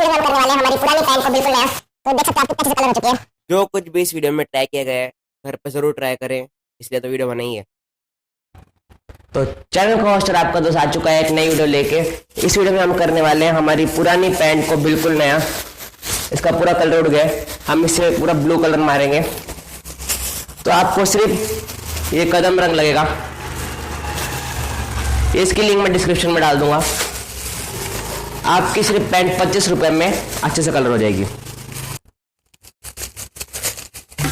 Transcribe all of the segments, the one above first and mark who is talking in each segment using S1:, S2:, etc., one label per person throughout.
S1: इस वीडियो में हम करने वाले हैं हमारी पुरानी पैंट को बिल्कुल नया। तो देख सकते हैं आपको कैसे कलर हो चुकी है।
S2: जो कुछ भी इस वीडियो में ट्राई किया गया है घर पर जरूर ट्राई करें, इसलिए तो वीडियो बनाई है।
S3: तो चैनल का होस्टर आपका दोस्त आ चुका है एक नई वीडियो लेके। इस वीडियो में हम करने वाले हैं हमारी पुरानी पैंट को बिल्कुल नया। इसका पूरा कलर उड़ गया है, हम इससे पूरा ब्लू कलर मारेंगे। तो आपको सिर्फ ये कदम रंग लगेगा, इसकी लिंक मैं डिस्क्रिप्शन में डाल दूंगा। आपकी सिर्फ पैंट 25 रुपए में अच्छे से कलर हो जाएगी।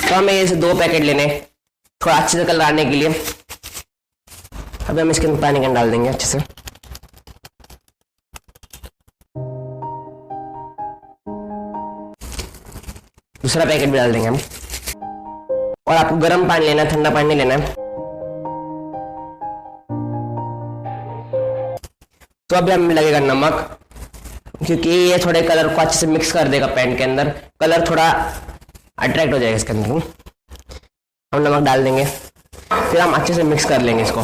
S3: तो हमें ये 2 पैकेट लेने थोड़ा अच्छे से कलर आने के लिए। अभी हम इसके अंदर पानी का डाल देंगे अच्छे से। दूसरा पैकेट भी डाल देंगे हम। और आपको गर्म पानी लेना है, ठंडा पानी नहीं लेना है। तो अभी हमें लगेगा नमक, क्योंकि ये थोड़े कलर को अच्छे से मिक्स कर देगा पैंट के अंदर। कलर थोड़ा अट्रैक्ट हो जाएगा इसके अंदर। हम नमक डाल देंगे, फिर हम अच्छे से मिक्स कर लेंगे इसको।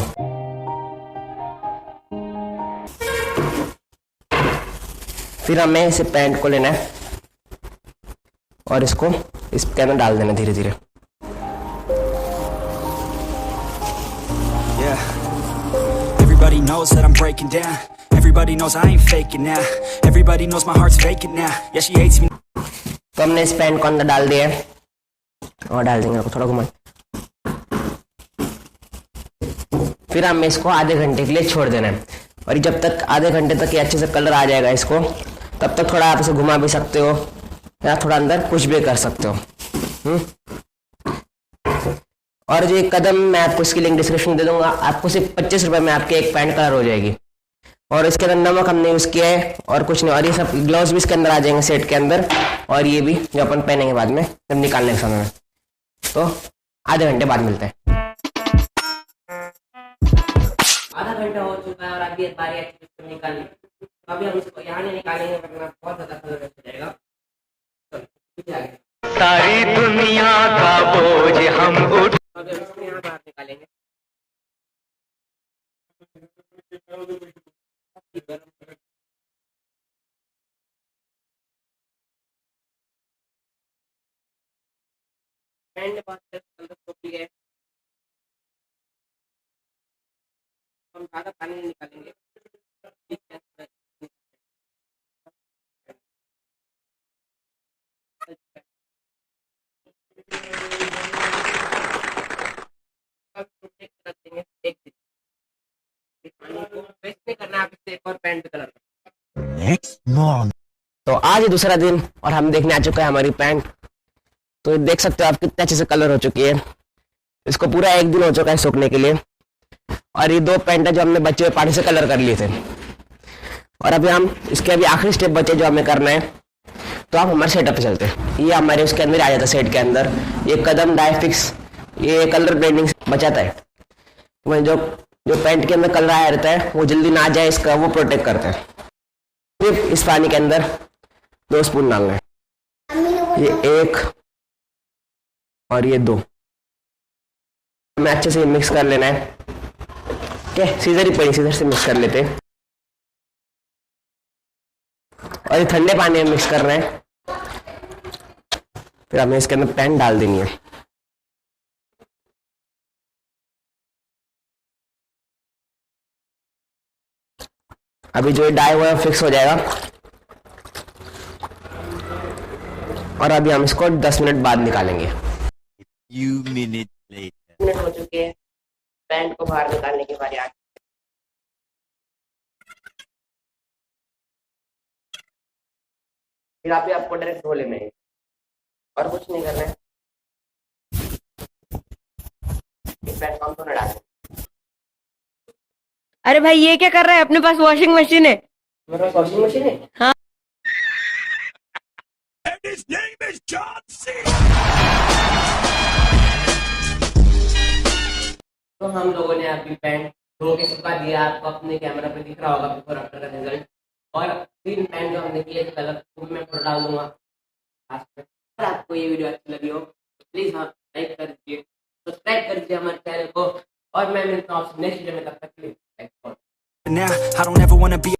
S3: फिर हमें इसे पैंट को लेना है और इसको इसके अंदर डाल देना धीरे धीरे।
S4: Everybody knows that I'm breaking down. Everybody knows I ain't faking now. Everybody knows my heart's vacant now. Yeah, she hates me.
S3: तो हमने इस पैंट को अंदर डाल दिया है और डाल देंगे थोड़ा घुमा। फिर हमें इसको आधे घंटे के लिए छोड़ देना है। और जब तक आधे घंटे तक ये अच्छे से कलर आ जाएगा इसको, तब तक थोड़ा आप इसे घुमा भी सकते हो या थोड़ा अंदर कुछ भी कर सकते हो। और जो कदम मैं आपको इसकी लिंक डिस्क्रिप्शन दे दूंगा। आपको सिर्फ 25 रुपए में आपके एक पैंट कलर हो जाएगी। और इसके अंदर नमक हमने यूज किया है और कुछ नहीं। और ये सब ग्लव्स भी इसके अंदर आ जाएंगे सेट के अंदर। और ये भी जो अपन पहनेंगे बाद में जब निकालने के समय में। तो आधे घंटे बाद मिलते हैं।
S2: आधा घंटा हो चुका है और अभी बारी अच्छी से निकालने। तो अभी हम इसको यहाँ नहीं निकालेंगे वरना बहुत ज्यादा कलर हो जाएगा।
S5: सारी दुनिया का बोझ हम उठ।
S2: अभी हम इसको यहाँ बाहर निकालेंगे। पैंट बहुत कलर कॉपी है। हम ज्यादा पानी नहीं निकालेंगे। और पैंट कलर
S3: तो आज ही दूसरा दिन और हम देखने आ चुका है हमारी पैंट। तो देख सकते हो आप कितने अच्छे से कलर हो चुकी है। इसको पूरा 1 दिन हो चुका है सूखने के लिए। और ये 2 पैंट जो हमने बचे हुए पानी से कलर कर लिए थे। और अभी हम इसके अभी आखिरी स्टेप बचे जो हमें करना है। तो आप हमारे सेटअप पे चलते हैं। ये हमारे उसके अंदर आ जाता है सेट के अंदर। ये कदम डाई फिक्स, ये कलर ब्लेंडिंग बचाता है। तो जो पैंट के अंदर कलर आया रहता है वो जल्दी ना जाए, इसका वो प्रोटेक्ट करता है। फिर इस पानी के अंदर 2 स्पून डालना है। ये 1 और ये 2। हमें अच्छे से मिक्स कर लेना है। क्या सीजर ही पड़ी, सीजर से मिक्स कर लेते हैं। और ये ठंडे पानी में मिक्स कर रहे हैं। फिर हमें इसके अंदर पैंट डाल देनी है। अभी जो डाई हुआ है फिक्स हो जाएगा। और अभी हम इसको 10 मिनट बाद निकालेंगे।
S2: मिनट हो चुके हैं। पैंट को बाहर निकालने की बारी आ गई। फिर अभी आपको डायरेक्ट धो लेना है और कुछ नहीं करना है। पैंट को हम धोने डालेंगे।
S6: अरे भाई ये क्या कर रहा है? अपने पास वॉशिंग मशीन है।
S2: मेरे पास वॉशिंग मशीन है।
S6: हाँ।
S2: तो हम लोगों ने अभी पैंट धो के सुखा दिया। आपको अपने कैमरा पे दिख रहा होगा बिफोर आफ्टर का रिजल्ट। और 3 पैंट जो हमने किए कलर वो मैं फोटो डाल दूंगा। अगर आपको ये वीडियो अच्छी लगी हो तो प्लीज आप लाइक कर दीजिए, सब्सक्राइब कर दीजिए हमारे चैनल को। और मैं मिलता हूँ नेक्स्ट वीडियो में, तब तक के लिए।
S4: Now I don't ever wanna be